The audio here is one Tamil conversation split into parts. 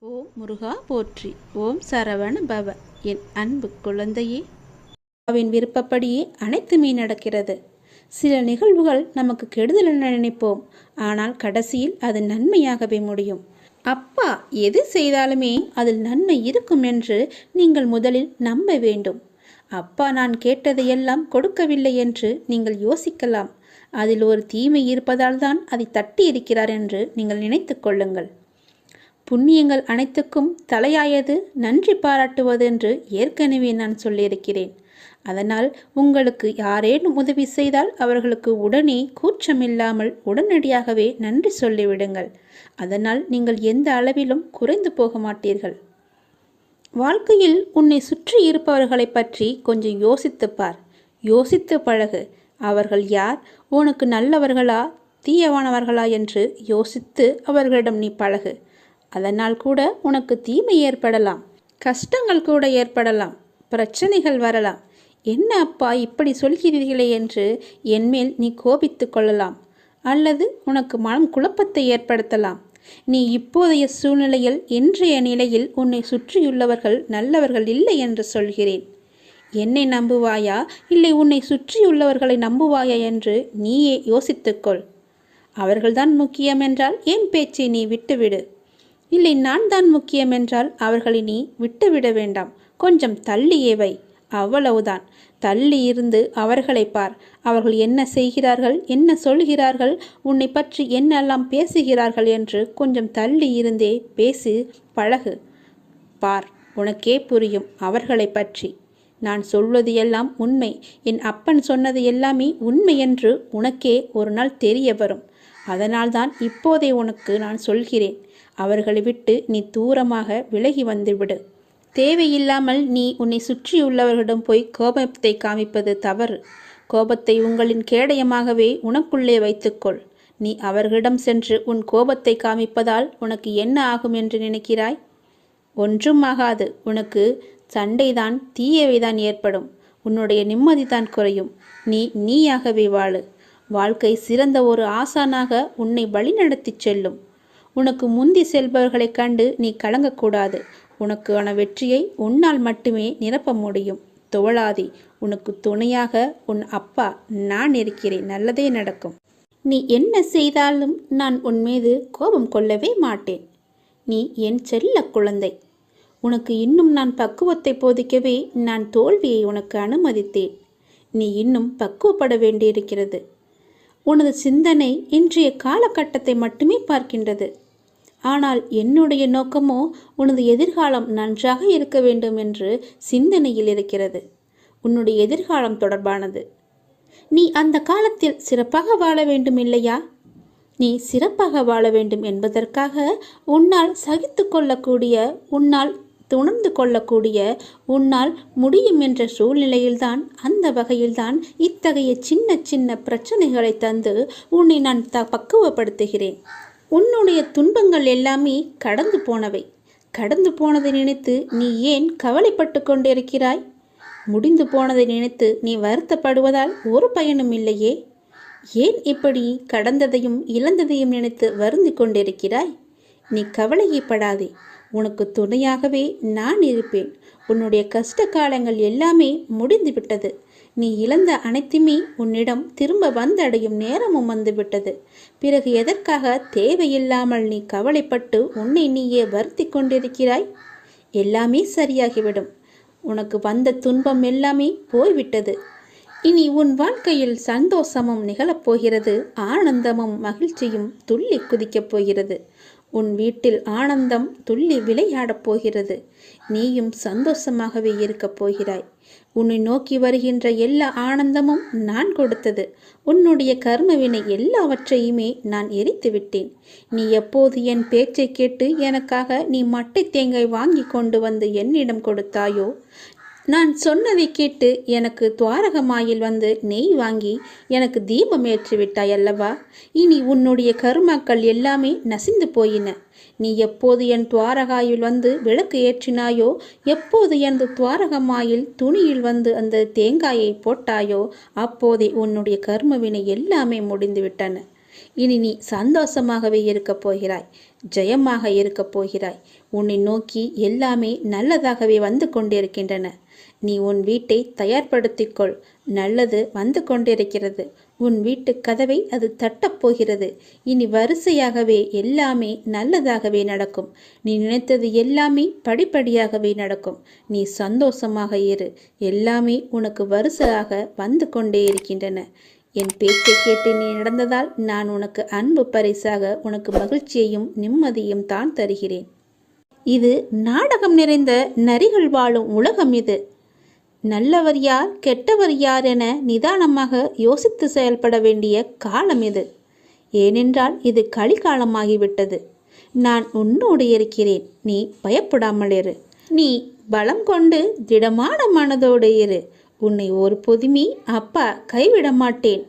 ஓம் முருகா போற்றி. ஓம் சரவண பவ. என் அன்பு குழந்தையே, அவன் விருப்பப்படியே அனைத்துமே நடக்கிறது. சில நிகழ்வுகள் நமக்கு கெடுதல் என நினைப்போம், ஆனால் கடைசியில் அது நன்மையாகவே முடியும். அப்பா எது செய்தாலுமே அதில் நன்மை இருக்கும் என்று நீங்கள் முதலில் நம்ப வேண்டும். அப்பா நான் கேட்டதையெல்லாம் கொடுக்கவில்லை என்று நீங்கள் யோசிக்கலாம். அதில் ஒரு தீமை இருப்பதால் தான் அதை தட்டி இருக்கிறார் என்று நீங்கள் நினைத்து கொள்ளுங்கள். புண்ணியங்கள் அனைத்துக்கும் தலையாயது நன்றி பாராட்டுவது என்று ஏற்கனவே நான் சொல்லியிருக்கிறேன். அதனால் உங்களுக்கு யாரேனும் உதவி செய்தால் அவர்களுக்கு உடனே கூச்சமில்லாமல் உடனடியாகவே நன்றி சொல்லிவிடுங்கள். அதனால் நீங்கள் எந்த அளவிலும் குறைந்து போக மாட்டீர்கள். வாழ்க்கையில் உன்னை சுற்றி இருப்பவர்களை பற்றி கொஞ்சம் யோசித்துப்பார். யோசித்து பழகு. அவர்கள் யார், உனக்கு நல்லவர்களா தீயவானவர்களா என்று யோசித்து அவர்களிடம் நீ பழகு. அதனால் கூட உனக்கு தீமை ஏற்படலாம், கஷ்டங்கள் கூட ஏற்படலாம், பிரச்சனைகள் வரலாம். என்ன அப்பா இப்படி சொல்கிறீர்களே என்று என்மேல் நீ கோபித்து கொள்ளலாம், அல்லது உனக்கு மனம் குழப்பத்தை ஏற்படுத்தலாம். நீ இப்போதைய சூழ்நிலையில், இன்றைய நிலையில் உன்னை சுற்றியுள்ளவர்கள் நல்லவர்கள் இல்லை என்று சொல்கிறேன். என்னை நம்புவாயா இல்லை உன்னை சுற்றியுள்ளவர்களை நம்புவாயா என்று நீயே யோசித்துக்கொள். அவர்கள்தான் முக்கியம் என்றால் என் பேச்சை நீ விட்டுவிடு. இல்லை நான் தான் முக்கியம் என்றால் அவர்களை நீ விட்டுவிட வேண்டாம், கொஞ்சம் தள்ளியே வை. அவ்வளவுதான். தள்ளி இருந்து அவர்களை பார். அவர்கள் என்ன செய்கிறார்கள், என்ன சொல்கிறார்கள், உன்னை பற்றி என்னெல்லாம் பேசுகிறார்கள் என்று கொஞ்சம் தள்ளி இருந்தே பேசி பழகு. பார், உனக்கே புரியும் அவர்களை பற்றி. நான் சொல்வது எல்லாம் உண்மை, என் அப்பன் சொன்னது எல்லாமே உண்மை என்று உனக்கே ஒரு நாள் தெரிய வரும். அதனால்தான் இப்போதே உனக்கு நான் சொல்கிறேன். அவர்களை விட்டு நீ தூரமாக விலகி வந்துவிடு. தேவையில்லாமல் நீ உன்னை சுற்றியுள்ளவர்களிடம் போய் கோபத்தை காமிப்பது தவறு. கோபத்தை உங்களின் கேடயமாகவே உனக்குள்ளே வைத்துக்கொள். நீ அவர்களிடம் சென்று உன் கோபத்தை காமிப்பதால் உனக்கு என்ன ஆகும் என்று நினைக்கிறாய்? ஒன்றும் ஆகாது. உனக்கு சண்டைதான், தீயவைதான் ஏற்படும். உன்னுடைய நிம்மதிதான் குறையும். நீயாகவே வாழு. வாழ்க்கை சிறந்த ஒரு ஆசானாக உன்னை வழிநடத்தி செல்லும். உனக்கு முந்தி செல்பவர்களைக் கண்டு நீ கலங்கக்கூடாது. உனக்கான வெற்றியை உன்னால் மட்டுமே நிரப்ப முடியும். தோழாதே. உனக்கு துணையாக உன் அப்பா நான் இருக்கிறேன். நல்லதே நடக்கும். நீ என்ன செய்தாலும் நான் உன் மீது கோபம் கொள்ளவே மாட்டேன். நீ என் செல்ல குழந்தை. உனக்கு இன்னும் நான் பக்குவத்தை போதிக்கவே நான் தோல்வியை உனக்கு அனுமதித்தேன். நீ இன்னும் பக்குவப்பட வேண்டியிருக்கிறது. உனது சிந்தனை இன்றைய காலகட்டத்தை மட்டுமே பார்க்கின்றது. ஆனால் என்னுடைய நோக்கமோ உனது எதிர்காலம் நன்றாக இருக்க வேண்டும் என்று சிந்தனையில் இருக்கிறது. உன்னுடைய எதிர்காலம் தொடர்பானது. நீ அந்த காலத்தில் சிறப்பாக வாழ வேண்டும் இல்லையா? நீ சிறப்பாக வாழ வேண்டும் என்பதற்காக உன்னால் சகித்து கொள்ளக்கூடிய, உன்னால் உணர்ந்து கொள்ளக்கூடிய, உன்னால் முடியும் என்ற சூழ்நிலையில்தான், அந்த வகையில்தான் இத்தகைய சின்ன சின்ன பிரச்சனைகளை தந்து உன்னை நான் பக்குவப்படுத்துகிறேன். உன்னுடைய துன்பங்கள் எல்லாமே கடந்து போனவை. கடந்து போனதை நினைத்து நீ ஏன் கவலைப்பட்டு கொண்டிருக்கிறாய்? முடிந்து போனதை நினைத்து நீ வருத்தப்படுவதால் ஒரு பயனும் இல்லையே. ஏன் இப்படி கடந்ததையும் இழந்ததையும் நினைத்து வருந்தி கொண்டிருக்கிறாய்? நீ கவலையப்படாதே. உனக்கு துணையாகவே நான் இருப்பேன். உன்னுடைய கஷ்ட காலங்கள் எல்லாமே முடிந்து விட்டது. நீ இழந்த அனைத்துமே உன்னிடம் திரும்ப வந்தடையும் நேரமும் வந்துவிட்டது. பிறகு எதற்காக தேவையில்லாமல் நீ கவலைப்பட்டு உன்னை நீயே வருத்தி கொண்டிருக்கிறாய்? எல்லாமே சரியாகிவிடும். உனக்கு வந்த துன்பம் எல்லாமே போய்விட்டது. இனி உன் வாழ்க்கையில் சந்தோஷமும் நிகழப்போகிறது. ஆனந்தமும் மகிழ்ச்சியும் துள்ளி குதிக்கப் போகிறது. உன் வீட்டில் ஆனந்தம் துள்ளி விளையாடப் போகிறது. நீயும் சந்தோஷமாகவே இருக்கப் போகிறாய். உன்னை நோக்கி வருகின்ற எல்லா ஆனந்தமும் நான் கொடுத்தது. உன்னுடைய கர்மவினை எல்லாவற்றையுமே நான் எரித்து விட்டேன். நீ எப்போது என் பேச்சை கேட்டு எனக்காக நீ மட்டை தேங்காய் வாங்கி கொண்டு வந்து என்னிடம் கொடுத்தாயோ, நான் சொன்னதை கேட்டு எனக்கு துவாரகமாயில் வந்து நெய் வாங்கி எனக்கு தீபம் ஏற்றி விட்டாய் அல்லவா? இனி உன்னுடைய கருமாக்கள் எல்லாமே நசிந்து போயின. நீ எப்போது என் துவாரகாயில் வந்து விளக்கு ஏற்றினாயோ, எப்போது எனது துவாரகமாயில் துணியில் வந்து அந்த தேங்காயை போட்டாயோ, அப்போதே உன்னுடைய கர்மவினை எல்லாமே முடிந்து விட்டன. இனி நீ சந்தோஷமாகவே இருக்கப் போகிறாய், ஜெயமாக இருக்கப் போகிறாய். உன்னை நோக்கி எல்லாமே நல்லதாகவே வந்து கொண்டிருக்கின்றன. நீ உன் வீட்டை தயார்படுத்திக்கொள். நல்லது வந்து கொண்டிருக்கிறது. உன் வீட்டு கதவை அது தட்டப்போகிறது. இனி வரிசையாகவே எல்லாமே நல்லதாகவே நடக்கும். நீ நினைத்தது எல்லாமே படிப்படியாகவே நடக்கும். நீ சந்தோஷமாக இரு. எல்லாமே உனக்கு வரிசையாக வந்து கொண்டே இருக்கின்றன. என் பேச்சை கேட்டு நீ நடந்ததால் நான் உனக்கு அன்பு பரிசாக உனக்கு மகிழ்ச்சியையும் நிம்மதியும் தான் தருகிறேன். இது நாடகம் நிறைந்த நரிகள் வாழும் உலகம். இது நல்லவர் யார் கெட்டவர் யார் என நிதானமாக யோசித்து செயல்பட வேண்டிய காலம் இது. ஏனென்றால் இது கலிகாலமாகிவிட்டது. நான் உன்னோடு இருக்கிறேன். நீ பயப்படாமல் இரு. நீ பலம் கொண்டு திடமான மனதோடு இரு. உன்னை ஒரு பொதுமி அப்பா கைவிட மாட்டேன்.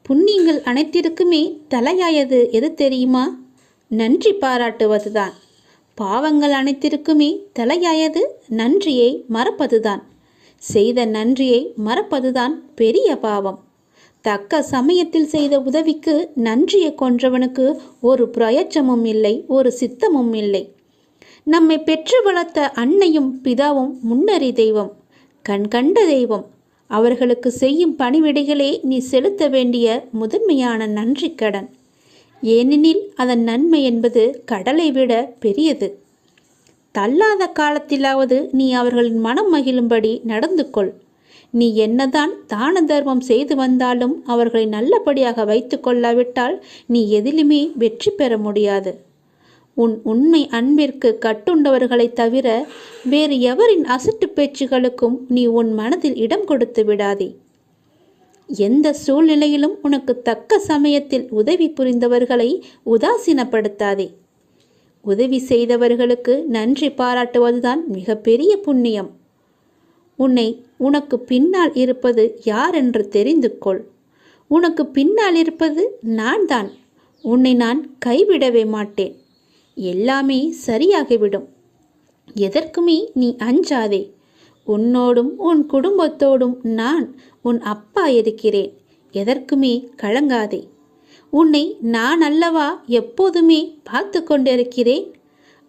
புண்ணியங்கள் அனைத்திற்குமே தலையாயது எது தெரியுமா? நன்றி பாராட்டுவதுதான். பாவங்கள் அனைத்திற்குமே தலையாயது நன்றியை மறப்பதுதான். செய்த நன்றியை மறப்பதுதான் பெரிய பாவம். தக்க சமயத்தில் செய்த உதவிக்கு நன்றியை கொன்றவனுக்கு ஒரு பிரயோஜனமும் இல்லை, ஒரு சித்தமும் இல்லை. நம்மை பெற்று வளர்த்த அன்னையும் பிதாவும் முன்னறி தெய்வம், கண்கண்ட தெய்வம். அவர்களுக்கு செய்யும் பணிவிடைகளே நீ செலுத்த வேண்டிய முதன்மையான நன்றி கடன். ஏனெனில் அதன் நன்மை என்பது கடலை விட பெரியது. தள்ளாத காலத்திலாவது நீ அவர்களின் மனம் மகிழும்படி நடந்து கொள். நீ என்னதான் தான தர்மம் செய்து வந்தாலும் அவர்களை நல்லபடியாக வைத்து கொள்ளாவிட்டால் நீ எதிலுமே வெற்றி பெற முடியாது. உன் உண்மை அன்பிற்கு கட்டுண்டவர்களை தவிர வேறு எவரின் அசட்டு பேச்சுகளுக்கும் நீ உன் மனதில் இடம் கொடுத்து விடாதே. எந்த சூழ்நிலையிலும் உனக்கு தக்க சமயத்தில் உதவி புரிந்தவர்களை உதாசீனப்படுத்தாதே. உதவி செய்தவர்களுக்கு நன்றி பாராட்டுவதுதான் மிகப்பெரிய புண்ணியம். உனக்கு பின்னால் இருப்பது யார் என்று தெரிந்து கொள். உனக்கு பின்னால் இருப்பது நான் தான். உன்னை நான் கைவிடவே மாட்டேன். எல்லாமே சரியாகிவிடும். எதற்குமே நீ அஞ்சாதே. உன்னோடும் உன் குடும்பத்தோடும் நான் உன் அப்பா இருக்கிறேன். எதற்குமே கலங்காதே. உன்னை நான் அல்லவா எப்போதுமே பார்த்து கொண்டிருக்கிறேன்.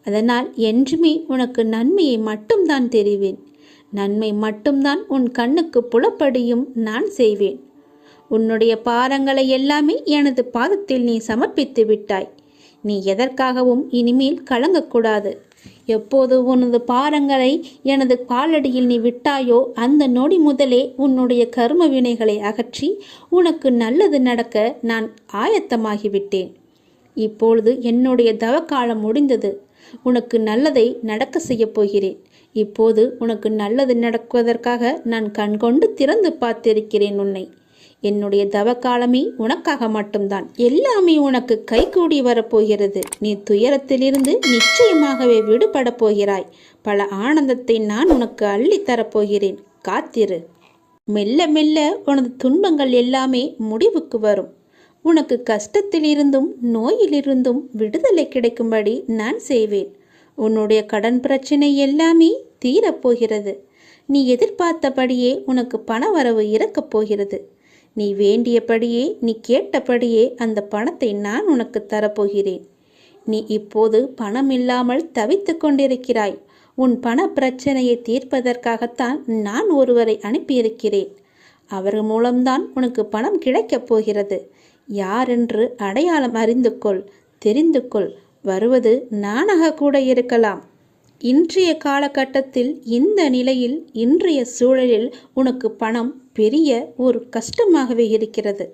அதனால் என்றுமே உனக்கு நன்மையை மட்டும்தான் தெரிவேன். நன்மை மட்டும்தான் உன் கண்ணுக்கு புலப்படியும் நான் செய்வேன். உன்னுடைய பாரங்களை எல்லாமே எனது பாதத்தில் நீ சமர்ப்பித்து விட்டாய். நீ எதற்காகவும் இனிமேல் கலங்கக்கூடாது. எப்போது உனது பாரங்களை எனது காலடியில் நீ விட்டாயோ அந்த நொடி முதலே உன்னுடைய கர்ம வினைகளை அகற்றி உனக்கு நல்லது நடக்க நான் ஆயத்தமாகிவிட்டேன். இப்பொழுது என்னுடைய தவக்காலம் முடிந்தது. உனக்கு நல்லதை நடக்க செய்யப் போகிறேன். இப்போது உனக்கு நல்லது நடக்குவதற்காக நான் கண்கொண்டு திறந்து பார்த்திருக்கிறேன் உன்னை. என்னுடைய தவக்காலமே உனக்காக மட்டும்தான். எல்லாமே உனக்கு கைகூடி வரப்போகிறது. நீ துயரத்திலிருந்து நிச்சயமாகவே விடுபட போகிறாய். பல ஆனந்தத்தை நான் உனக்கு அள்ளி தரப்போகிறேன். காத்திரு. மெல்ல மெல்ல உனது துன்பங்கள் எல்லாமே முடிவுக்கு வரும். உனக்கு கஷ்டத்திலிருந்தும் நோயிலிருந்தும் விடுதலை கிடைக்கும்படி நான் செய்வேன். உன்னுடைய கடன் பிரச்சனை எல்லாமே தீரப்போகிறது. நீ எதிர்பார்த்தபடியே உனக்கு பண வரவு இறக்கப் போகிறது. நீ வேண்டியபடியே நீ கேட்டபடியே அந்த பணத்தை நான் உனக்கு தரப்போகிறேன். நீ இப்போது பணம் இல்லாமல் தவித்து கொண்டிருக்கிறாய். உன் பண பிரச்சனையை தீர்ப்பதற்காகத்தான் நான் ஒருவரை அனுப்பியிருக்கிறேன். அவர் மூலம்தான் உனக்கு பணம் கிடைக்கப் போகிறது. யாரென்று அடையாளம் அறிந்து கொள், தெரிந்து கொள். வருவது நானாக கூட இருக்கலாம். இன்றைய காலகட்டத்தில் இந்த நிலையில் இன்றைய சூழலில் உனக்கு பணம் பெரிய ஒரு கஷ்டமாகவே இருக்கிறது.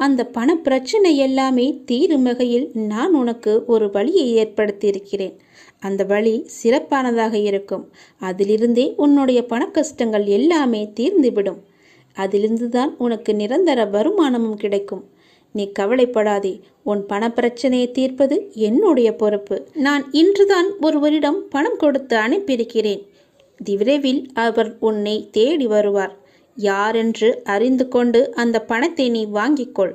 அந்த பண பிரச்சனை எல்லாமே தீரும் வகையில் நான் உனக்கு ஒரு வழியை ஏற்படுத்தியிருக்கிறேன். அந்த வழி சிறப்பானதாக இருக்கும். அதிலிருந்தே உன்னுடைய பண கஷ்டங்கள் எல்லாமே தீர்ந்துவிடும். அதிலிருந்து தான் உனக்கு நிரந்தர வருமானமும் கிடைக்கும். நீ கவலைப்படாதே. உன் பண பிரச்சனையை தீர்ப்பது என்னுடைய பொறுப்பு. நான் இன்றுதான் ஒருவரிடம் பணம் கொடுத்து அனுப்பியிருக்கிறேன். விரைவில் அவர் உன்னை தேடி வருவார். யாரென்று அறிந்து கொண்டு அந்த பணத்தை நீ வாங்கிக்கொள்.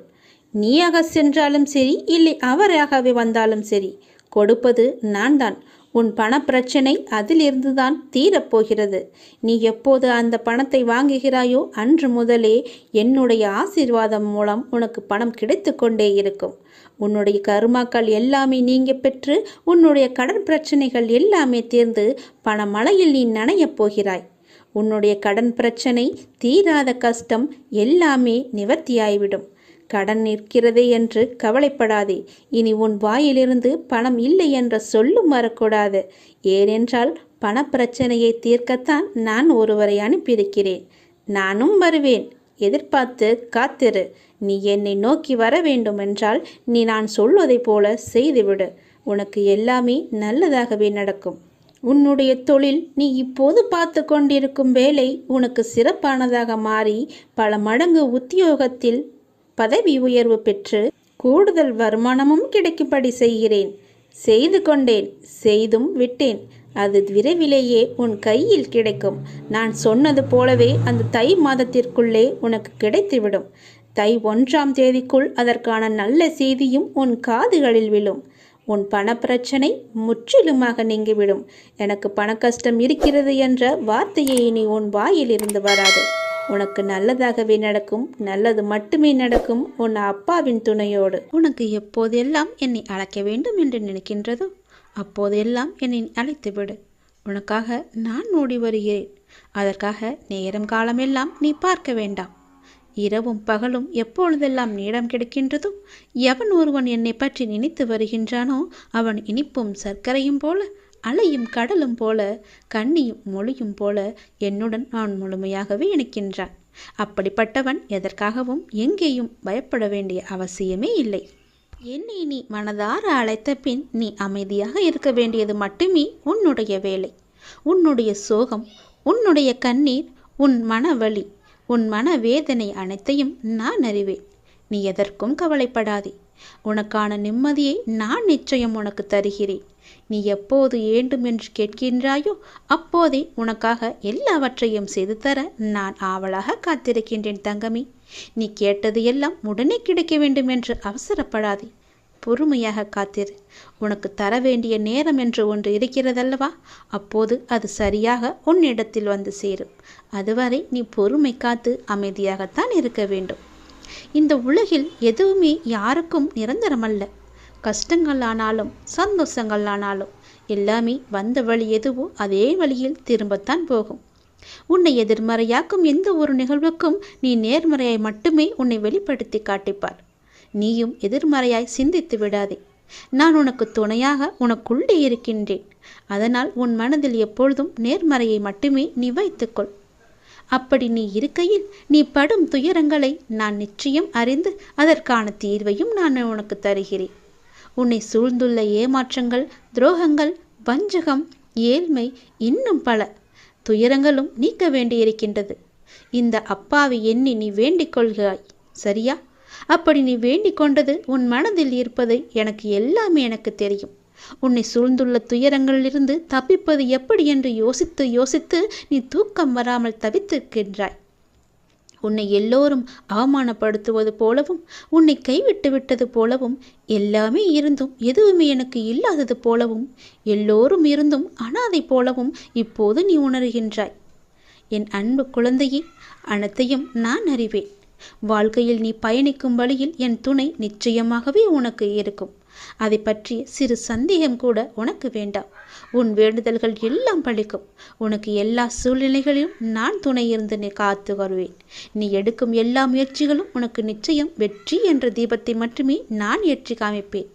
நீயாக சென்றாலும் சரி, இல்லை அவராகவே வந்தாலும் சரி, கொடுப்பது நான் தான். உன் பணப்பிரச்சனை அதிலிருந்துதான் தீரப்போகிறது. நீ எப்போது அந்த பணத்தை வாங்குகிறாயோ அன்று முதலே என்னுடைய ஆசீர்வாதம் மூலம் உனக்கு பணம் கிடைத்து கொண்டே இருக்கும். உன்னுடைய கருமாக்கள் எல்லாமே நீங்க பெற்று உன்னுடைய கடன் பிரச்சனைகள் எல்லாமே தீர்ந்து பணமழையில் நீ நனையப் போகிறாய். உன்னுடைய கடன் பிரச்சனை, தீராத கஷ்டம் எல்லாமே நிவர்த்தியாய்விடும். கடன் நிற்கிறதே என்று கவலைப்படாதே. இனி உன் வாயிலிருந்து பணம் இல்லை என்ற சொல்லும் வரக்கூடாது. ஏனென்றால் பணப்பிரச்சனையை தீர்க்கத்தான் நான் ஒருவரை அனுப்பியிருக்கிறேன். நானும் வருவேன். எதிர்பார்த்து காத்திரு. நீ என்னை நோக்கி வர வேண்டுமென்றால் நீ நான் சொல்வதைப் போல செய்துவிடு. உனக்கு எல்லாமே நல்லதாகவே நடக்கும். உன்னுடைய தொழில், நீ இப்போது பார்த்து கொண்டிருக்கும் வேலை உனக்கு சிறப்பானதாக மாறி பல மடங்கு உத்தியோகத்தில் பதவி உயர்வு பெற்று கூடுதல் வருமானமும் கிடைக்கும்படி செய்கிறேன். செய்து கொண்டேன், செய்தும் விட்டேன். அது விரைவிலேயே உன் கையில் கிடைக்கும். நான் சொன்னது போலவே அந்த தை மாதத்திற்குள்ளே உனக்கு கிடைத்துவிடும். தை 1ஆம் தேதிக்குள் அதற்கான நல்ல செய்தியும் உன் காதுகளில் விழும். உன் பணப்பிரச்சனை முற்றிலுமாக நீங்கிவிடும். எனக்கு பண கஷ்டம் இருக்கிறது என்ற வார்த்தையை இனி உன் வாயிலிருந்து வராது. உனக்கு நல்லதாகவே நடக்கும். நல்லது மட்டுமே நடக்கும். உன் அப்பாவின் துணையோடு. உனக்கு எப்போதெல்லாம் என்னை அழைக்க வேண்டும் என்று நினைக்கின்றதோ அப்போதெல்லாம் என்னை அழைத்துவிடு. உனக்காக நான் ஓடி வருகிறேன். அதற்காக நேரம் காலமெல்லாம் நீ பார்க்க வேண்டாம். இரவும் பகலும் எப்பொழுதெல்லாம் நேரம் கிடைக்கின்றதோ எவன் ஒருவன் என்னை பற்றி நினைத்து வருகின்றானோ அவன் இனிப்பும் சர்க்கரையும் போல, அலையும் கடலும் போல, கண்ணியும் மொழியும் போல என்னுடன் நான் முழுமையாகவே இணைக்கின்றான். அப்படிப்பட்டவன் எதற்காகவும் எங்கேயும் பயப்பட வேண்டிய அவசியமே இல்லை. என்னை நீ மனதார அழைத்த பின் நீ அமைதியாக இருக்க வேண்டியது மட்டுமே உன்னுடைய வேலை. உன்னுடைய சோகம், உன்னுடைய கண்ணீர், உன் மனவலி, உன் மனவேதனை அனைத்தையும் நான் அறிவேன். நீ எதற்கும் கவலைப்படாதே. உனக்கான நிம்மதியை நான் நிச்சயம் உனக்கு தருகிறேன். நீ எப்போது வேண்டும் என்று கேட்கின்றாயோ அப்போதே உனக்காக எல்லாவற்றையும் செய்து தர நான் ஆவலாக காத்திருக்கின்றேன் தங்கமே. நீ கேட்டது எல்லாம் உடனே கிடைக்க வேண்டும் என்று அவசரப்படாதே. பொறுமையாக காத்திரு. உனக்கு தர வேண்டிய நேரம் என்று ஒன்று இருக்கிறதல்லவா, அப்போது அது சரியாக உன்னிடத்தில் வந்து சேரும். அதுவரை நீ பொறுமை காத்து அமைதியாகத்தான் இருக்க வேண்டும். இந்த உலகில் எதுவுமே யாருக்கும் நிரந்தரமல்ல. கஷ்டங்கள் ஆனாலும் சந்தோஷங்கள் ஆனாலும் எல்லாமே வந்த வழி எதுவோ அதே வழியில் திரும்பத்தான் போகும். உன்னை எதிர்மறையாக்கும் எந்த ஒரு நிகழ்வுக்கும் நீ நேர்மறையாய் மட்டுமே உன்னை வெளிப்படுத்தி காட்டிப்பார். நீயும் எதிர்மறையாய் சிந்தித்து விடாதே. நான் உனக்கு துணையாக உனக்குள்ளே இருக்கின்றேன். அதனால் உன் மனதில் எப்பொழுதும் நேர்மறையை மட்டுமே நீ வைத்துக்கொள். அப்படி நீ இருக்கையில் நீ படும் துயரங்களை நான் நிச்சயம் அறிந்து அதற்கான தீர்வையும் நான் உனக்கு தருகிறேன். உன்னை சூழ்ந்துள்ள ஏமாற்றங்கள், துரோகங்கள், வஞ்சகம், ஏழ்மை, இன்னும் பல துயரங்களும் நீக்க வேண்டியிருக்கின்றது. இந்த அப்பாவை எண்ணி நீ வேண்டிக் கொள்கிறாய், சரியா? அப்படி நீ வேண்டிக் கொண்டது உன் மனதில் இருப்பது எனக்கு எல்லாமே எனக்கு தெரியும். உன்னை சூழ்ந்துள்ள துயரங்களிலிருந்து தப்பிப்பது எப்படி என்று யோசித்து யோசித்து நீ தூக்கம் வராமல் தவித்திருக்கின்றாய். உன்னை எல்லோரும் அவமானப்படுத்துவது போலவும், உன்னை கைவிட்டு விட்டது போலவும், எல்லாமே இருந்தும் எதுவுமே எனக்கு இல்லாதது போலவும், எல்லோரும் இருந்தும் அனாதை போலவும் இப்போது நீ உணர்கின்றாய். என் அன்பு குழந்தையே, அனைத்தையும் நான் அறிவேன். வாழ்க்கையில் நீ பயணிக்கும் வழியில் என் துணை நிச்சயமாகவே உனக்கு இருக்கும். அதை பற்றி சிறு சந்தேகம் கூட உனக்கு வேண்டாம். உன் வேண்டுதல்கள் எல்லாம் பலிக்கும். உனக்கு எல்லா சூழ்நிலைகளிலும் நான் துணை இருந்து நீ காத்து வருவேன். நீ எடுக்கும் எல்லா முயற்சிகளும் உனக்கு நிச்சயம் வெற்றி என்ற தீபத்தை மட்டுமே நான் ஏற்றி காமிப்பேன்.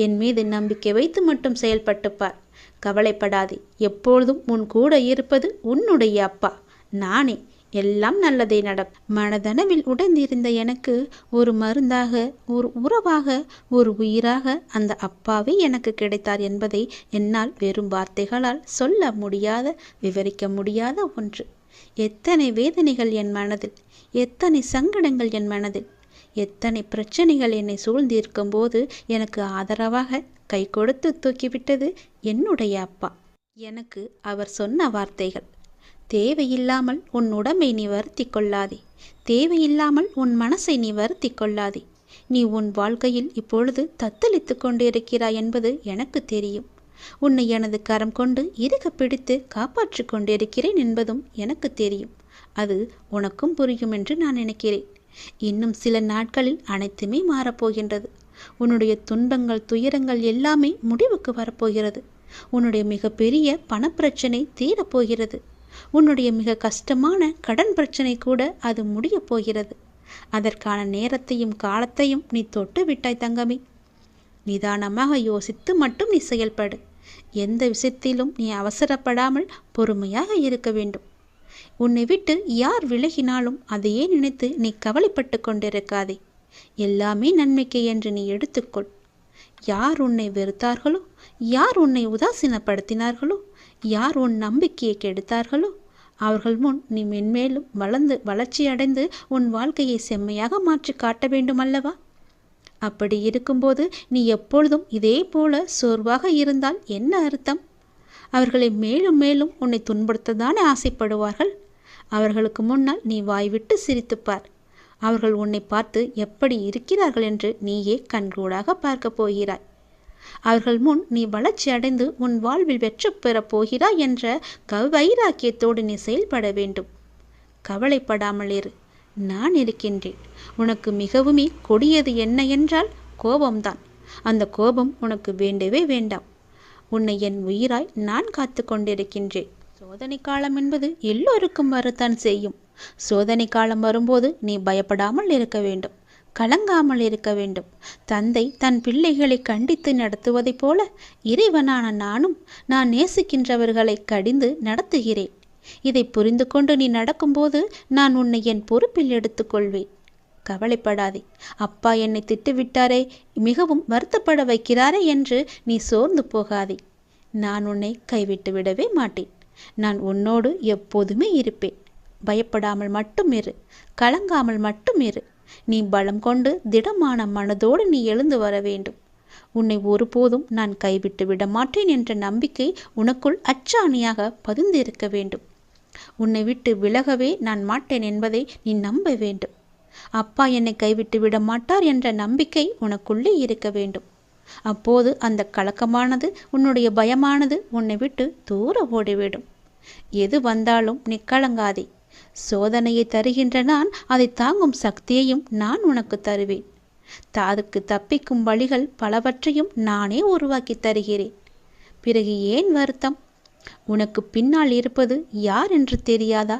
என் மீது நம்பிக்கை வைத்து மட்டும் செயல்பட்டுப்பார். கவலைப்படாதே. எப்பொழுதும் உன் கூட இருப்பது உன்னுடைய அப்பா நானே. எல்லாம் நல்லதே நடக்கும். மனதனவில் உடைந்திருந்த எனக்கு ஒரு மருந்தாக, ஒரு உறவாக, ஒரு உயிராக அந்த அப்பாவே எனக்கு கிடைத்தார் என்பதை என்னால் வெறும் வார்த்தைகளால் சொல்ல முடியாத, விவரிக்க முடியாத ஒன்று. எத்தனை வேதனைகள் என் மனதில், எத்தனை சங்கடங்கள் என் மனதில், எத்தனை பிரச்சனைகள் என்னை சூழ்ந்திருக்கும் போது எனக்கு ஆதரவாக கை கொடுத்து தூக்கிவிட்டது என்னுடைய அப்பா. எனக்கு அவர் சொன்ன வார்த்தைகள்: தேவையில்லாமல் உன் உடம்பை நீ வருத்தி கொள்ளாதே. தேவையில்லாமல் உன் மனசை நீ வருத்தி கொள்ளாதே. நீ உன் வாழ்க்கையில் இப்பொழுது தத்தளித்து கொண்டிருக்கிறாய் என்பது எனக்கு தெரியும். உன்னை எனது கரம் கொண்டு இறுக பிடித்து காப்பாற்றி கொண்டிருக்கிறேன் என்பதும் எனக்கு தெரியும். அது உனக்கும் புரியும் என்று நான் நினைக்கிறேன். இன்னும் சில நாட்களில் அனைத்துமே மாறப்போகின்றது. உன்னுடைய துன்பங்கள், துயரங்கள் எல்லாமே முடிவுக்கு வரப்போகிறது. உன்னுடைய மிகப்பெரிய பணப்பிரச்சனை தீரப்போகிறது. உன்னுடைய மிக கஷ்டமான கடன் பிரச்சனை கூட அது முடியப் போகிறது. அதற்கான நேரத்தையும் காலத்தையும் நீ தொட்டு விட்டாய் தங்கமே. நிதானமாக யோசித்து மட்டும் நீ செயல்படு. எந்த விஷயத்திலும் நீ அவசரப்படாமல் பொறுமையாக இருக்க வேண்டும். உன்னை விட்டு யார் விலகினாலும் அதையே நினைத்து நீ கவலைப்பட்டு கொண்டிருக்காதே. எல்லாமே நன்மைக்கு என்று நீ எடுத்துக்கொள். யார் உன்னை வெறுத்தார்களோ, யார் உன்னை உதாசீனப்படுத்தினார்களோ, யார் உன் நம்பிக்கையை கெடுத்தார்களோ, அவர்கள் முன் நீ மென்மேலும் வளர்ச்சி அடைந்து உன் வாழ்க்கையை செம்மையாக மாற்றி காட்ட வேண்டும் அல்லவா? அப்படி இருக்கும்போது நீ எப்பொழுதும் இதே போல சோர்வாக இருந்தால் என்ன அர்த்தம்? அவர்களை மேலும் மேலும் உன்னை துன்புறுத்ததானே ஆசைப்படுவார்கள். அவர்களுக்கு முன்னால் நீ வாய்விட்டு சிரித்துப்பார். அவர்கள் உன்னை பார்த்து எப்படி இருக்கிறார்கள் என்று நீயே கண்கூடாக பார்க்க போகிறாய். அவர்கள் முன் நீ வளர்ச்சி அடைந்து உன் வாழ்வில் வெற்றி பெறப் போகிறாய் என்ற வைராக்கியத்தோடு நீ செயல்பட வேண்டும். கவலைப்படாமல் இரு, நான் இருக்கின்றேன். உனக்கு மிகவுமே கொடியது என்ன என்றால் கோபம்தான். அந்த கோபம் உனக்கு வேண்டவே வேண்டாம். உன்னை என் உயிராய் நான் காத்து கொண்டிருக்கின்றேன். சோதனை காலம் என்பது எல்லோருக்கும் வரத்தான் செய்யும். சோதனை காலம் வரும்போது நீ பயப்படாமல் இருக்க வேண்டும், கலங்காமல் இருக்க வேண்டும். தந்தை தன் பிள்ளைகளை கண்டித்து நடத்துவதைப் போல இறைவனான நானும் நான் நேசிக்கின்றவர்களை கடிந்து நடத்துகிறேன். இதை புரிந்து கொண்டு நீ நடக்கும்போது நான் உன்னை என் பொறுப்பில் எடுத்துக்கொள்வேன். கவலைப்படாதே. அப்பா என்னை திட்டுவிட்டாரே, மிகவும் வருத்தப்பட வைக்கிறாரே என்று நீ சோர்ந்து போகாதே. நான் உன்னை கைவிட்டு விடவே மாட்டேன். நான் உன்னோடு எப்போதுமே இருப்பேன். பயப்படாமல் மட்டும் இரு, கலங்காமல் மட்டும் இரு. நீ பலம் கொண்டு திடமான மனதோடு நீ எழுந்து வர வேண்டும். உன்னை ஒருபோதும் நான் கைவிட்டு விட மாட்டேன் என்ற நம்பிக்கை உனக்குள் அச்சாணியாக பதிந்திருக்க வேண்டும். உன்னை விட்டு விலகவே நான் மாட்டேன் என்பதை நீ நம்ப வேண்டும். அப்பா என்னை கைவிட்டு விட மாட்டார் என்ற நம்பிக்கை உனக்குள்ளே இருக்க வேண்டும். அப்போது அந்த கலக்கமானது, உன்னுடைய பயமானது உன்னை விட்டு தூர ஓடிவிடும். எது வந்தாலும் நீ கலங்காதே. சோதனையை தருகின்ற நான் அதை தாங்கும் சக்தியையும் நான் உனக்கு தருவேன். அதுக்கு தப்பிக்கும் வழிகள் பலவற்றையும் நானே உருவாக்கி தருகிறேன். பிறகு ஏன் வருத்தம்? உனக்கு பின்னால் இருப்பது யார் என்று தெரியாதா?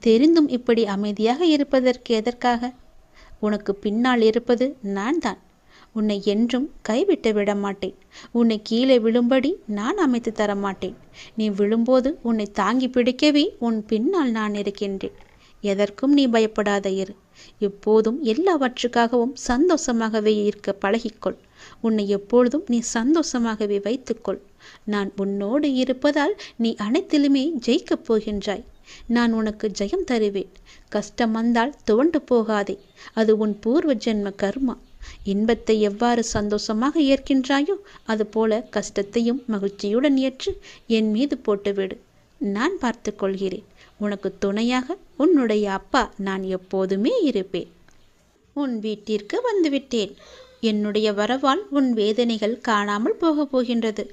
தெரிந்தும் இப்படி அமைதியாக இருப்பதற்கு எதற்காக? உனக்கு பின்னால் இருப்பது நான் தான். உன்னை என்றும் கைவிட்டு விட மாட்டேன். உன்னை கீழே விழும்படி நான் அமைத்து தர மாட்டேன். நீ விழும்போது உன்னை தாங்கி பிடிக்கவே உன் பின்னால் நான் இருக்கின்றேன். எதற்கும் நீ பயப்படாத இரு. எப்போதும் எல்லாவற்றுக்காகவும் சந்தோஷமாகவே இருக்க பழகிக்கொள். உன்னை எப்பொழுதும் நீ சந்தோஷமாகவே வைத்துக்கொள். நான் உன்னோடு இருப்பதால் நீ அனைத்திலுமே ஜெயிக்கப் போகின்றாய். நான் உனக்கு ஜெயம் தருவேன். கஷ்டம் வந்தால் துவண்டு போகாதே. அது உன் பூர்வ ஜென்ம கர்மா. இன்பத்தை எவ்வாறு சந்தோஷமாக ஏற்கின்றாயோ அதுபோல கஷ்டத்தையும் மகிழ்ச்சியுடன் ஏற்று என் மீது போட்டுவிடு. நான் பார்த்து கொள்கிறேன். உனக்கு துணையாக உன்னுடைய அப்பா நான் எப்போதுமே இருப்பேன். உன் வீட்டிற்கு வந்துவிட்டேன். என்னுடைய வரவால் உன் வேதனைகள் காணாமல் போகப் போகின்றது.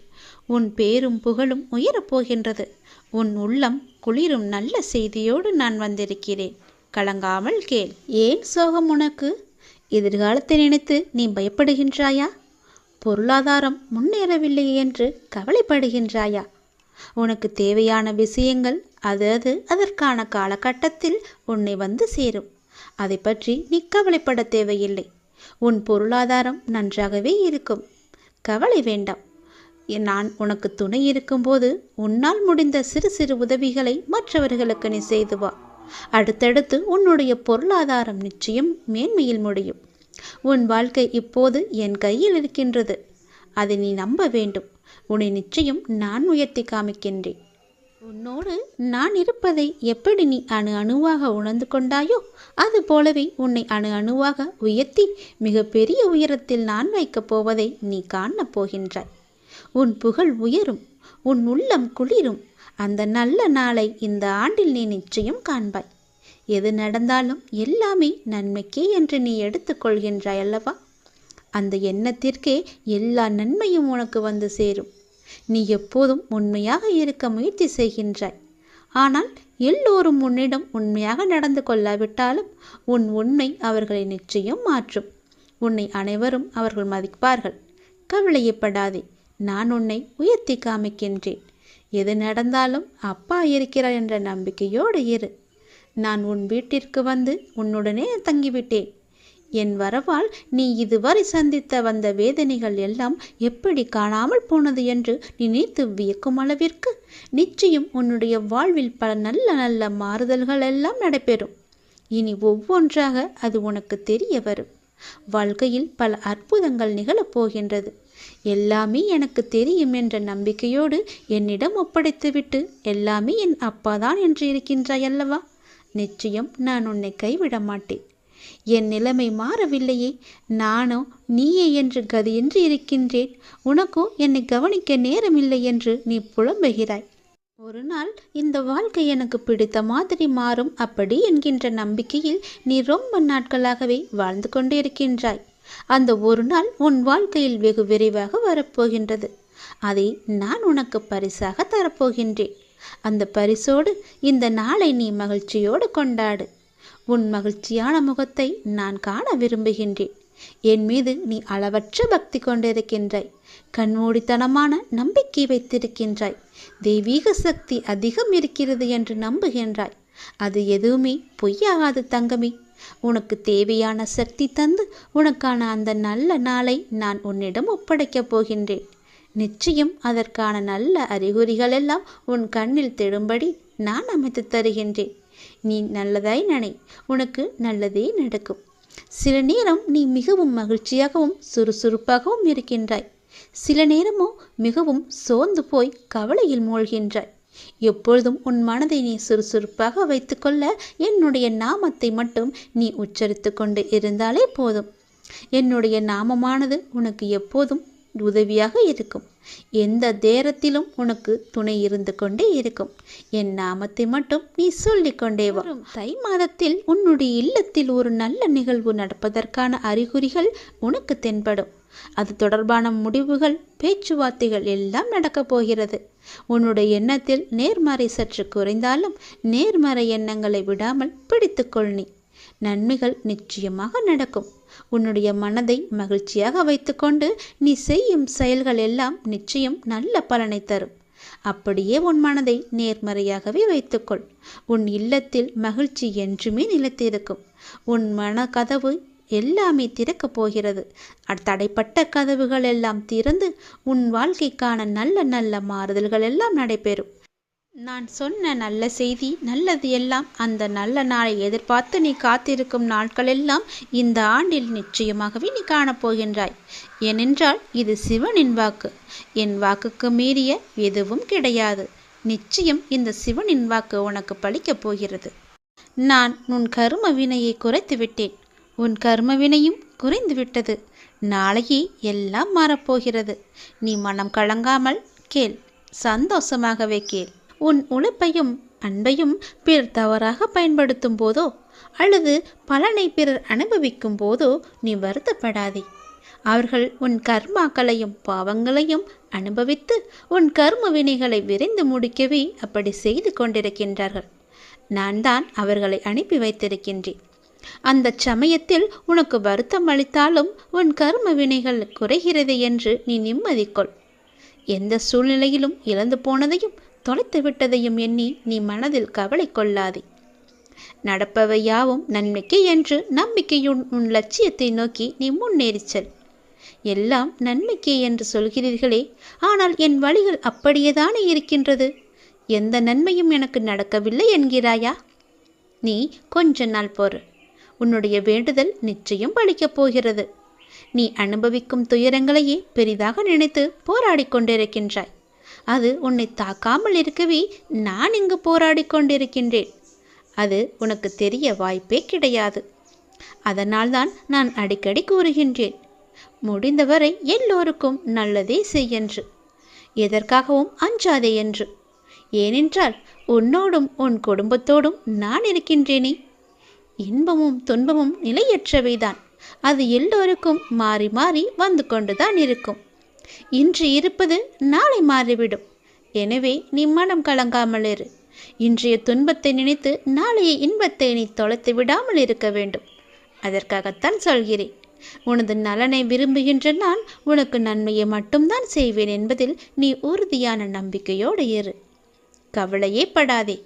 உன் பேரும் புகழும் உயரப்போகின்றது. உன் உள்ளம் குளிரும் நல்ல செய்தியோடு நான் வந்திருக்கிறேன். கலங்காமல் கேள். ஏன் சோகம் உனக்கு? எதிர்காலத்தை நினைத்து நீ பயப்படுகின்றாயா? பொருளாதாரம் முன்னேறவில்லை என்று கவலைப்படுகின்றாயா? உனக்கு தேவையான விஷயங்கள் அதற்கான காலகட்டத்தில் உன்னை வந்து சேரும். அதை பற்றி நீ கவலைப்பட தேவையில்லை. உன் பொருளாதாரம் நன்றாகவே இருக்கும். கவலை வேண்டாம். நான் உனக்கு துணை இருக்கும்போது உன்னால் முடிந்த சிறு சிறு உதவிகளை மற்றவர்களுக்கு நீ செய்து வா. அடுத்தடுத்து உன்னுடைய பொருளாதாரம் நிச்சயம் மேன்மையில் முடியும். உன் வாழ்க்கை இப்போது என் கையில் இருக்கின்றது. அதை நீ நம்ப வேண்டும். உன்னை நிச்சயம் நான் உயர்த்தி காமிக்கின்றேன். உன்னோடு நான் இருப்பதை எப்படி நீ அணு அணுவாக உணர்ந்து கொண்டாயோ அது போலவே உன்னை அணு அணுவாக உயர்த்தி மிக பெரிய உயரத்தில் நான் வைக்கப் போவதை நீ காணப் போகின்றாய். உன் புகழ் உயரும். உன் உள்ளம் குளிரும். அந்த நல்ல நாளை இந்த ஆண்டில் நீ நிச்சயம் காண்பாய். எது நடந்தாலும் எல்லாமே நன்மைக்கே என்று நீ எடுத்துக்கொள்கின்றாய் அல்லவா? அந்த எண்ணத்திற்கே எல்லா நன்மையும் உனக்கு வந்து சேரும். நீ எப்போதும் உண்மையாக இருக்க முயற்சி செய்கின்றாய். ஆனால் எல்லோரும் உன்னிடம் உண்மையாக நடந்து கொள்ளாவிட்டாலும் உன் உண்மை அவர்களை நிச்சயம் மாற்றும். உன்னை அனைவரும் அவர்கள் மதிப்பார்கள். கவலையப்படாதே, நான் உன்னை உயர்த்தி காமிக்கின்றேன். எது நடந்தாலும் அப்பா இருக்கிறார் என்ற நம்பிக்கையோடு இரு. நான் உன் வீட்டிற்கு வந்து உன்னுடனே தங்கிவிட்டேன். என் வரவால் நீ இதுவரை சந்தித்த வந்த வேதனைகள் எல்லாம் எப்படி காணாமல் போனது என்று நினைத்து வியக்கும் அளவிற்கு நிச்சயம் உன்னுடைய வாழ்வில் பல நல்ல நல்ல மாறுதல்கள் எல்லாம் நடைபெறும். இனி ஒவ்வொன்றாக அது உனக்கு தெரிய வரும். வாழ்க்கையில் பல அற்புதங்கள் நிகழப்போகின்றது. எல்லாமே எனக்கு தெரியும் என்ற நம்பிக்கையோடு என்னிடம் ஒப்படைத்துவிட்டு எல்லாமே என் அப்பாதான் என்று இருக்கின்றாய் அல்லவா? நிச்சயம் நான் உன்னை கைவிட மாட்டேன். என் நிலைமை மாறவில்லையே, நானோ நீயே என்று கதியின்றி இருக்கின்றேன். உனக்கோ என்னை கவனிக்க நேரமில்லை என்று நீ புலம்புகிறாய். ஒரு நாள் இந்த வாழ்க்கை எனக்கு பிடித்த மாதிரி மாறும் அப்படி என்கின்ற நம்பிக்கையில் நீ ரொம்ப நாட்களாகவே வாழ்ந்து கொண்டே இருக்கின்றாய். அந்த ஒரு நாள் உன் வாழ்க்கையில் வெகு விரைவாக வரப்போகின்றது. அதை நான் உனக்கு பரிசாக தரப்போகின்றேன். அந்த பரிசோடு இந்த நாளை நீ மகிழ்ச்சியோடு கொண்டாடு. உன் மகிழ்ச்சியான முகத்தை நான் காண விரும்புகின்றேன். என் மீது நீ அளவற்ற பக்தி கொண்டிருக்கின்றாய். கண்மூடித்தனமான நம்பிக்கை வைத்திருக்கின்றாய். தெய்வீக சக்தி அதிகம் இருக்கிறது என்று நம்புகின்றாய். அது எதுவுமே பொய்யாகாது தங்கமே. உனக்கு தேவையான சக்தி தந்து உனக்கான அந்த நல்ல நாளை நான் உன்னிடம் ஒப்படைக்கப் போகின்றேன். நிச்சயம் அதற்கான நல்ல அறிகுறிகள் எல்லாம் உன் கண்ணில் தெழும்படி நான் அமைத்து தருகின்றேன். நீ நல்லதாய் நினை, உனக்கு நல்லதே நடக்கும். சில நேரம் நீ மிகவும் மகிழ்ச்சியாகவும் சுறுசுறுப்பாகவும் இருக்கின்றாய். சில நேரமோ மிகவும் சோர்ந்து போய் கவலையில் மூழ்கின்றாய். எப்பொழுதும் உன் மனதை நீ சுறுசுறுப்பாக வைத்துக்கொள்ள என்னுடைய நாமத்தை மட்டும் நீ உச்சரித்து கொண்டு இருந்தாலே போதும். என்னுடைய நாமமானது உனக்கு எப்போதும் உதவியாக இருக்கும். எந்த நேரத்திலும் உனக்கு துணை இருந்து கொண்டே இருக்கும். என் நாமத்தை மட்டும் நீ சொல்லிக்கொண்டே வா. தை மாதத்தில் உன்னுடைய இல்லத்தில் ஒரு நல்ல நிகழ்வு நடப்பதற்கான அறிகுறிகள் உனக்கு தென்படும். அது தொடர்பான முடிவுகள், பேச்சுவார்த்தைகள் எல்லாம் நடக்கப் போகிறது. உன்னுடைய எண்ணத்தில் நேர்மறை சற்று குறைந்தாலும் நேர்மறை எண்ணங்களை விடாமல் பிடித்துக்கொள். நீ நன்மைகள் நிச்சயமாக நடக்கும். உன்னுடைய மனதை மகிழ்ச்சியாக வைத்துக்கொண்டு நீ செய்யும் செயல்கள் எல்லாம் நிச்சயம் நல்ல பலனை தரும். அப்படியே உன் மனதை நேர்மறையாகவே வைத்துக்கொள். உன் இல்லத்தில் மகிழ்ச்சி என்றுமே நிலைத்திருக்கும். உன் மன கதவு எல்லாமே திறக்கப் போகிறது. தடைப்பட்ட கதவுகள் எல்லாம் திறந்து உன் வாழ்க்கைக்கான நல்ல நல்ல மாறுதல்கள் எல்லாம் நடைபெறும். நான் சொன்ன நல்ல செய்தி, நல்லது எல்லாம் அந்த நல்ல நாளை எதிர்பார்த்து நீ காத்திருக்கும் நாட்களெல்லாம் இந்த ஆண்டில் நிச்சயமாகவே நீ காணப்போகின்றாய். ஏனென்றால் இது சிவனின் வாக்கு. என் வாக்குக்கு மீறிய எதுவும் கிடையாது. நிச்சயம் இந்த சிவனின் வாக்கு உனக்கு பலிக்கப் போகிறது. நான் உன் கர்ம வினையை குறைத்து விட்டேன். உன் கர்ம வினையும் குறைந்து விட்டது. நாளையே எல்லாம் மாறப்போகிறது. நீ மனம் கலங்காமல் கேள், சந்தோஷமாகவே கேள். உன் உழைப்பையும் அன்பையும் பிறர் தவறாக பயன்படுத்தும் போதோ அல்லது பலனை பிறர் அனுபவிக்கும் போதோ நீ வருத்தப்படாதே. அவர்கள் உன் கர்மாக்களையும் பாவங்களையும் அனுபவித்து உன் கர்ம வினைகளை விரைந்து முடிக்கவே அப்படி செய்து கொண்டிருக்கின்றார்கள். நான் தான் அவர்களை அனுப்பி வைத்திருக்கின்றேன். அந்த சமயத்தில் உனக்கு வருத்தம் அளித்தாலும் உன் கர்ம வினைகள் குறைகிறது என்று நீ நிம்மதிக்கொள். எந்த சூழ்நிலையிலும் இழந்து போனதையும் தொலைத்து விட்டதையும் எண்ணி நீ மனதில் கவலை கொள்ளாதே. நடப்பவை யாவும் நன்மைக்கு என்று நம்பிக்கையுன் உன் லட்சியத்தை நோக்கி நீ முன்னேறிச் செல். எல்லாம் நன்மைக்கே என்று சொல்கிறீர்களே, ஆனால் என் வழிகள் அப்படியேதானே இருக்கின்றது. எந்த நன்மையும் எனக்கு நடக்கவில்லை என்கிறாயா? நீ கொஞ்ச நாள் பொறு. உன்னுடைய வேண்டுதல் நிச்சயம் பலிக்கப் போகிறது. நீ அனுபவிக்கும் துயரங்களையே பெரிதாக நினைத்து போராடி கொண்டிருக்கின்றாய். அது உன்னை தாக்காமல் இருக்கவே நான் இங்கு போராடி கொண்டிருக்கின்றேன். அது உனக்கு தெரிய வாய்ப்பே கிடையாது. அதனால்தான் நான் அடிக்கடி கூறுகின்றேன், முடிந்தவரை எல்லோருக்கும் நல்லதே செய்யென்று, எதற்காகவும் அஞ்சாதே என்று. ஏனென்றால் உன்னோடும் உன் குடும்பத்தோடும் நான் இருக்கின்றேனே. இன்பமும் துன்பமும் நிலையற்றவைதான். அது எல்லோருக்கும் மாறி மாறி வந்து கொண்டுதான் இருக்கும். இன்று இருப்பது நாளை மாறிவிடும். எனவே நீ மனம் கலங்காமல் இரு. இன்றைய துன்பத்தை நினைத்து நாளைய இன்பத்தை நீ தொலைத்து விடாமல் இருக்க வேண்டும். அதற்காகத்தான் சொல்கிறேன். உனது நலனை விரும்புகின்ற நான் உனக்கு நன்மையை மட்டும்தான் செய்வேன் என்பதில் நீ உறுதியான நம்பிக்கையோடு இரு. கவலையே படாதே.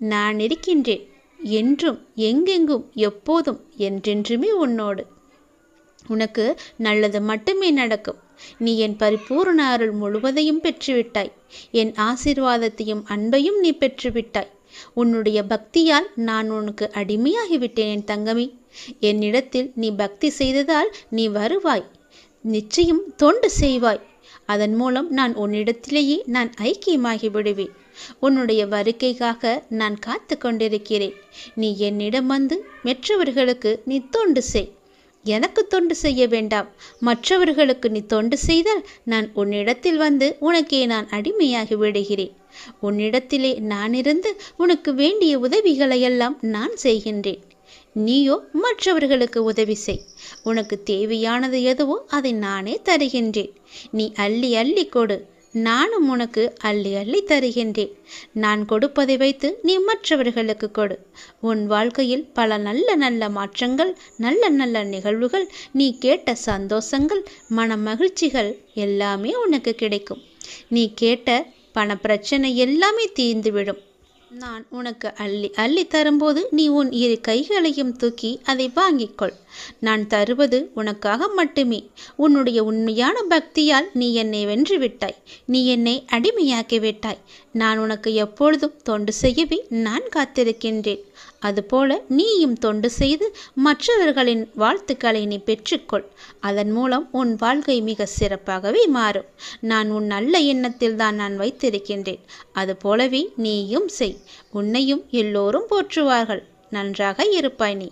நான் இருக்கின்றேன். என்றும், எங்கெங்கும், எப்போதும், என்றென்றுமே உன்னோடு. உனக்கு நல்லது மட்டுமே நடக்கும். நீ என் பரிபூர்ண அருள் முழுவதையும் பெற்றுவிட்டாய். என் ஆசீர்வாதத்தையும் அன்பையும் நீ பெற்றுவிட்டாய். உன்னுடைய பக்தியால் நான் உனக்கு அடிமையாகிவிட்டேன் என் தங்கமே. என்னிடத்தில் நீ பக்தி செய்ததால் நீ வருவாய். நிச்சயம் தொண்டு செய்வாய். அதன் மூலம் நான் உன்னிடத்திலேயே நான் ஐக்கியமாகி விடுவேன். உன்னுடைய வருகைக்காக நான் காத்து கொண்டிருக்கிறேன். நீ என்னிடம் வந்து மற்றவர்களுக்கு நீ தொண்டு செய். எனக்கு தொண்டு செய்ய வேண்டாம். மற்றவர்களுக்கு நீ தொண்டு செய்தால் நான் உன்னிடத்தில் வந்து உனக்கே நான் அடிமையாகி விடுகிறேன். உன்னிடத்திலே நான் இருந்து உனக்கு வேண்டிய உதவிகளையெல்லாம் நான் செய்கின்றேன். நீயோ மற்றவர்களுக்கு உதவி செய். உனக்கு தேவையானது எதுவோ அதை நானே தருகின்றேன். நீ அள்ளி அள்ளி கொடு. நானும் உனக்கு அள்ளி அள்ளி தருகின்றேன். நான் கொடுப்பதை வைத்து நீ மற்றவர்களுக்கு கொடு. உன் வாழ்க்கையில் பல நல்ல நல்ல மாற்றங்கள், நல்ல நல்ல நிகழ்வுகள், நீ கேட்ட சந்தோஷங்கள், மன மகிழ்ச்சிகள் எல்லாமே உனக்கு கிடைக்கும். நீ கேட்ட பண பிரச்சனை எல்லாமே தீர்ந்துவிடும். நான் உனக்கு அள்ளி அள்ளி தரும்போது நீ உன் இரு கைகளையும் தூக்கி அதை வாங்கிக்கொள். நான் தருவது உனக்காக மட்டுமே. உன்னுடைய உண்மையான பக்தியால் நீ என்னை வென்று விட்டாய். நீ என்னை அடிமையாக்கி விட்டாய். நான் உனக்கு எப்பொழுதும் தொண்டு செய்யவே நான் காத்திருக்கின்றேன். அதுபோல நீயும் தொண்டு செய்து மற்றவர்களின் வாழ்த்துக்களை நீ பெற்றுக்கொள். அதன் மூலம் உன் வாழ்க்கை மிக சிறப்பாகவே மாறும். நான் உன் நல்ல எண்ணத்தில் தான் நான் வைத்திருக்கின்றேன். அதுபோலவே நீயும் செய். உன்னையும் எல்லோரும் போற்றுவார்கள். நன்றாக இருப்பாய் நீ.